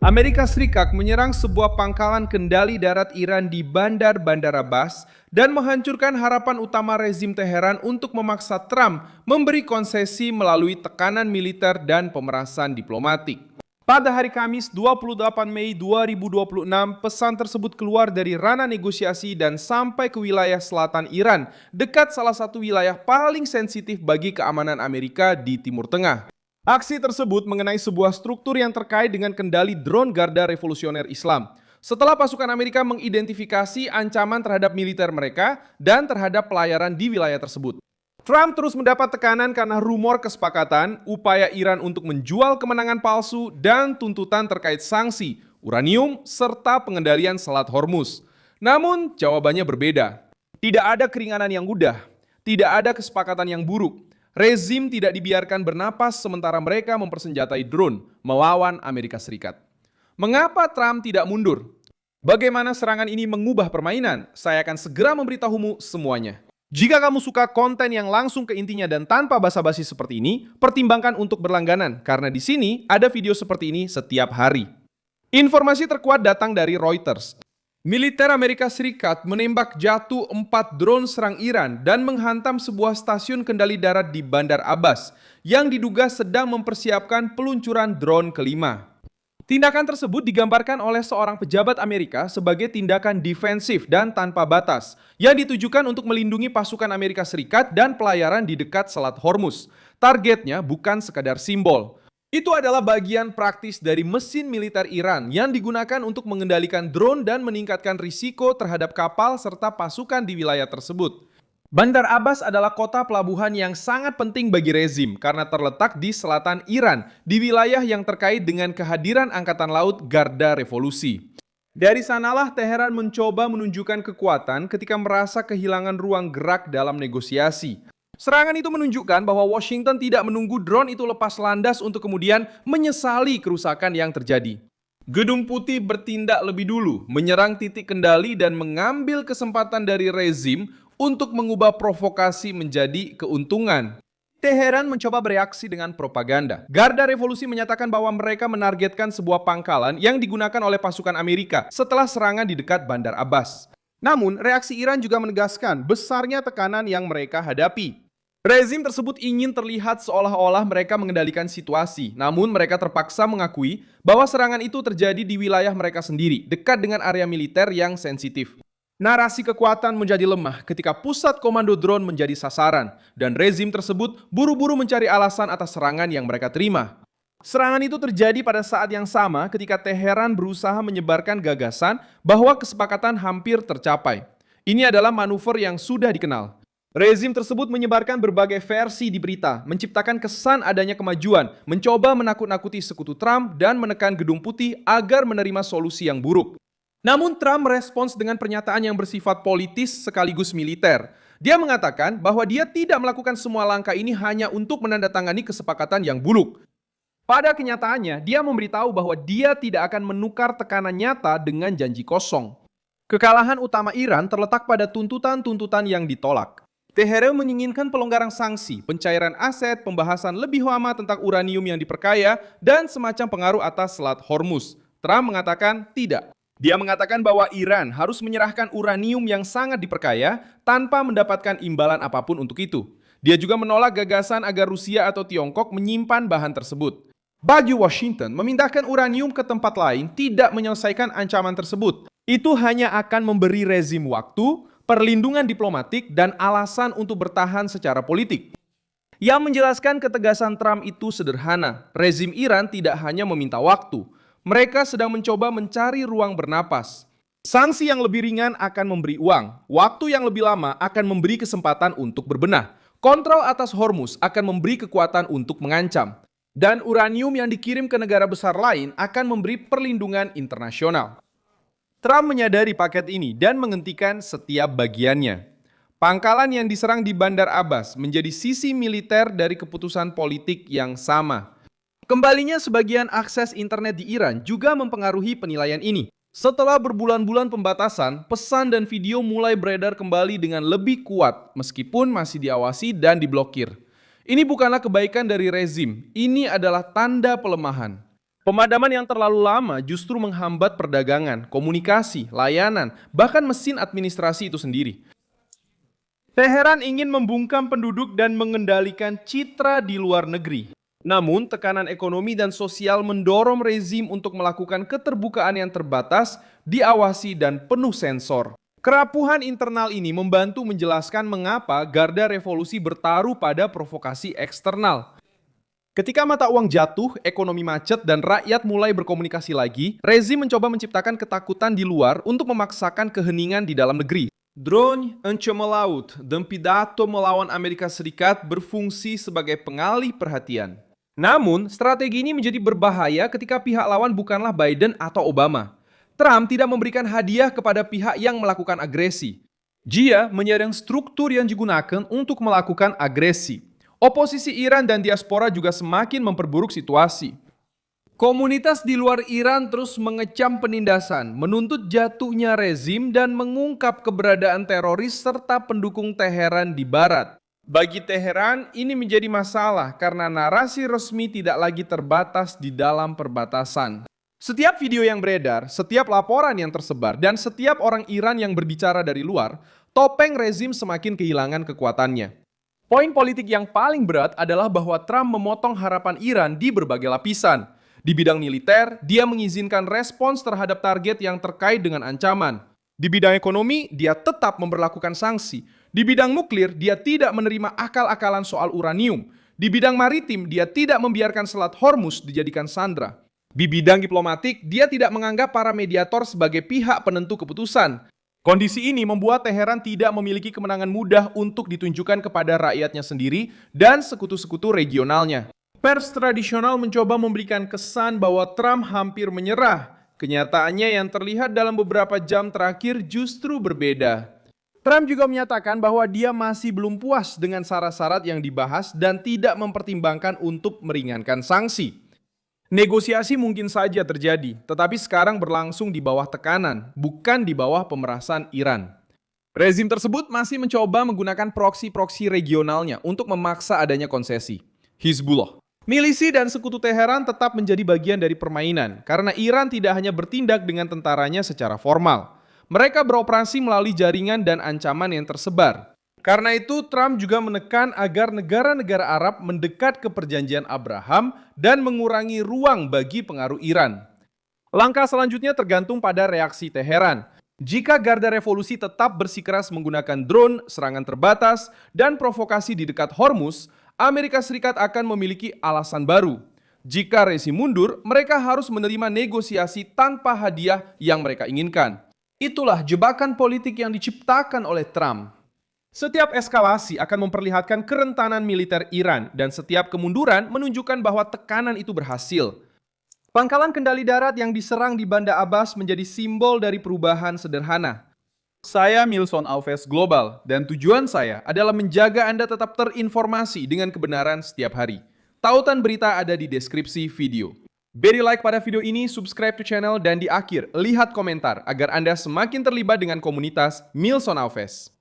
Amerika Serikat menyerang sebuah pangkalan kendali darat Iran di Bandar Abbas dan menghancurkan harapan utama rezim Teheran untuk memaksa Trump memberi konsesi melalui tekanan militer dan pemerasan diplomatik. Pada hari Kamis 28 Mei 2026, pesan tersebut keluar dari ranah negosiasi dan sampai ke wilayah selatan Iran, dekat salah satu wilayah paling sensitif bagi keamanan Amerika di Timur Tengah. Aksi tersebut mengenai sebuah struktur yang terkait dengan kendali drone Garda Revolusioner Islam. Setelah pasukan Amerika mengidentifikasi ancaman terhadap militer mereka dan terhadap pelayaran di wilayah tersebut. Trump terus mendapat tekanan karena rumor kesepakatan, upaya Iran untuk menjual kemenangan palsu, dan tuntutan terkait sanksi, uranium, serta pengendalian Selat Hormuz. Namun, jawabannya berbeda. Tidak ada keringanan yang mudah, tidak ada kesepakatan yang buruk. Rezim tidak dibiarkan bernapas sementara mereka mempersenjatai drone melawan Amerika Serikat. Mengapa Trump tidak mundur? Bagaimana serangan ini mengubah permainan? Saya akan segera memberitahumu semuanya. Jika kamu suka konten yang langsung ke intinya dan tanpa basa-basi seperti ini, pertimbangkan untuk berlangganan karena di sini ada video seperti ini setiap hari. Informasi terkuat datang dari Reuters. Militer Amerika Serikat menembak jatuh 4 drone serang Iran dan menghantam sebuah stasiun kendali darat di Bandar Abbas yang diduga sedang mempersiapkan peluncuran drone kelima. Tindakan tersebut digambarkan oleh seorang pejabat Amerika sebagai tindakan defensif dan tanpa batas yang ditujukan untuk melindungi pasukan Amerika Serikat dan pelayaran di dekat Selat Hormuz. Targetnya bukan sekadar simbol. Itu adalah bagian praktis dari mesin militer Iran yang digunakan untuk mengendalikan drone dan meningkatkan risiko terhadap kapal serta pasukan di wilayah tersebut. Bandar Abbas adalah kota pelabuhan yang sangat penting bagi rezim karena terletak di selatan Iran, di wilayah yang terkait dengan kehadiran Angkatan Laut Garda Revolusi. Dari sanalah Teheran mencoba menunjukkan kekuatan ketika merasa kehilangan ruang gerak dalam negosiasi. Serangan itu menunjukkan bahwa Washington tidak menunggu drone itu lepas landas untuk kemudian menyesali kerusakan yang terjadi. Gedung Putih bertindak lebih dulu, menyerang titik kendali dan mengambil kesempatan dari rezim untuk mengubah provokasi menjadi keuntungan. Teheran mencoba bereaksi dengan propaganda. Garda Revolusi menyatakan bahwa mereka menargetkan sebuah pangkalan yang digunakan oleh pasukan Amerika setelah serangan di dekat Bandar Abbas. Namun, reaksi Iran juga menegaskan besarnya tekanan yang mereka hadapi. Rezim tersebut ingin terlihat seolah-olah mereka mengendalikan situasi, namun mereka terpaksa mengakui bahwa serangan itu terjadi di wilayah mereka sendiri, dekat dengan area militer yang sensitif. Narasi kekuatan menjadi lemah ketika pusat komando drone menjadi sasaran, dan rezim tersebut buru-buru mencari alasan atas serangan yang mereka terima. Serangan itu terjadi pada saat yang sama ketika Teheran berusaha menyebarkan gagasan bahwa kesepakatan hampir tercapai. Ini adalah manuver yang sudah dikenal. Rezim tersebut menyebarkan berbagai versi di berita, menciptakan kesan adanya kemajuan, mencoba menakut-nakuti sekutu Trump, dan menekan Gedung Putih agar menerima solusi yang buruk. Namun Trump merespons dengan pernyataan yang bersifat politis sekaligus militer. Dia mengatakan bahwa dia tidak melakukan semua langkah ini hanya untuk menandatangani kesepakatan yang buruk. Pada kenyataannya, dia memberitahu bahwa dia tidak akan menukar tekanan nyata dengan janji kosong. Kekalahan utama Iran terletak pada tuntutan-tuntutan yang ditolak. Teheran menginginkan pelonggaran sanksi, pencairan aset, pembahasan lebih lama tentang uranium yang diperkaya, dan semacam pengaruh atas Selat Hormuz. Trump mengatakan tidak. Dia mengatakan bahwa Iran harus menyerahkan uranium yang sangat diperkaya tanpa mendapatkan imbalan apapun untuk itu. Dia juga menolak gagasan agar Rusia atau Tiongkok menyimpan bahan tersebut. Bagi Washington, memindahkan uranium ke tempat lain tidak menyelesaikan ancaman tersebut. Itu hanya akan memberi rezim waktu, perlindungan diplomatik, dan alasan untuk bertahan secara politik. Yang menjelaskan ketegasan Trump itu sederhana. Rezim Iran tidak hanya meminta waktu. Mereka sedang mencoba mencari ruang bernapas. Sanksi yang lebih ringan akan memberi uang. Waktu yang lebih lama akan memberi kesempatan untuk berbenah. Kontrol atas Hormuz akan memberi kekuatan untuk mengancam. Dan uranium yang dikirim ke negara besar lain akan memberi perlindungan internasional. Trump menyadari paket ini dan menghentikan setiap bagiannya. Pangkalan yang diserang di Bandar Abbas menjadi sisi militer dari keputusan politik yang sama. Kembalinya sebagian akses internet di Iran juga mempengaruhi penilaian ini. Setelah berbulan-bulan pembatasan, pesan dan video mulai beredar kembali dengan lebih kuat meskipun masih diawasi dan diblokir. Ini bukanlah kebaikan dari rezim, ini adalah tanda pelemahan. Pemadaman yang terlalu lama justru menghambat perdagangan, komunikasi, layanan, bahkan mesin administrasi itu sendiri. Teheran ingin membungkam penduduk dan mengendalikan citra di luar negeri. Namun, tekanan ekonomi dan sosial mendorong rezim untuk melakukan keterbukaan yang terbatas, diawasi, dan penuh sensor. Kerapuhan internal ini membantu menjelaskan mengapa Garda Revolusi bertaruh pada provokasi eksternal. Ketika mata uang jatuh, ekonomi macet, dan rakyat mulai berkomunikasi lagi, rezim mencoba menciptakan ketakutan di luar untuk memaksakan keheningan di dalam negeri. Drone, ancaman laut, dan pidato melawan Amerika Serikat berfungsi sebagai pengalih perhatian. Namun, strategi ini menjadi berbahaya ketika pihak lawan bukanlah Biden atau Obama. Trump tidak memberikan hadiah kepada pihak yang melakukan agresi. Dia menyerang struktur yang digunakan untuk melakukan agresi. Oposisi Iran dan diaspora juga semakin memperburuk situasi. Komunitas di luar Iran terus mengecam penindasan, menuntut jatuhnya rezim, dan mengungkap keberadaan teroris serta pendukung Teheran di barat. Bagi Teheran, ini menjadi masalah karena narasi resmi tidak lagi terbatas di dalam perbatasan. Setiap video yang beredar, setiap laporan yang tersebar, dan setiap orang Iran yang berbicara dari luar, topeng rezim semakin kehilangan kekuatannya. Poin politik yang paling berat adalah bahwa Trump memotong harapan Iran di berbagai lapisan. Di bidang militer, dia mengizinkan respons terhadap target yang terkait dengan ancaman. Di bidang ekonomi, dia tetap memberlakukan sanksi. Di bidang nuklir, dia tidak menerima akal-akalan soal uranium. Di bidang maritim, dia tidak membiarkan Selat Hormuz dijadikan sandra. Di bidang diplomatik, dia tidak menganggap para mediator sebagai pihak penentu keputusan. Kondisi ini membuat Teheran tidak memiliki kemenangan mudah untuk ditunjukkan kepada rakyatnya sendiri dan sekutu-sekutu regionalnya. Pers tradisional mencoba memberikan kesan bahwa Trump hampir menyerah. Kenyataannya yang terlihat dalam beberapa jam terakhir justru berbeda. Trump juga menyatakan bahwa dia masih belum puas dengan syarat-syarat yang dibahas dan tidak mempertimbangkan untuk meringankan sanksi. Negosiasi mungkin saja terjadi, tetapi sekarang berlangsung di bawah tekanan, bukan di bawah pemerasan Iran. Rezim tersebut masih mencoba menggunakan proksi-proksi regionalnya untuk memaksa adanya konsesi. Hizbullah. Milisi dan sekutu Teheran tetap menjadi bagian dari permainan, karena Iran tidak hanya bertindak dengan tentaranya secara formal. Mereka beroperasi melalui jaringan dan ancaman yang tersebar. Karena itu, Trump juga menekan agar negara-negara Arab mendekat ke perjanjian Abraham dan mengurangi ruang bagi pengaruh Iran. Langkah selanjutnya tergantung pada reaksi Teheran. Jika Garda Revolusi tetap bersikeras menggunakan drone, serangan terbatas, dan provokasi di dekat Hormuz, Amerika Serikat akan memiliki alasan baru. Jika rezim mundur, mereka harus menerima negosiasi tanpa hadiah yang mereka inginkan. Itulah jebakan politik yang diciptakan oleh Trump. Setiap eskalasi akan memperlihatkan kerentanan militer Iran dan setiap kemunduran menunjukkan bahwa tekanan itu berhasil. Pangkalan kendali darat yang diserang di Banda Abbas menjadi simbol dari perubahan sederhana. Saya Milson Alves Global dan tujuan saya adalah menjaga Anda tetap terinformasi dengan kebenaran setiap hari. Tautan berita ada di deskripsi video. Beri like pada video ini, subscribe to channel, dan di akhir lihat komentar agar Anda semakin terlibat dengan komunitas Milson Alves.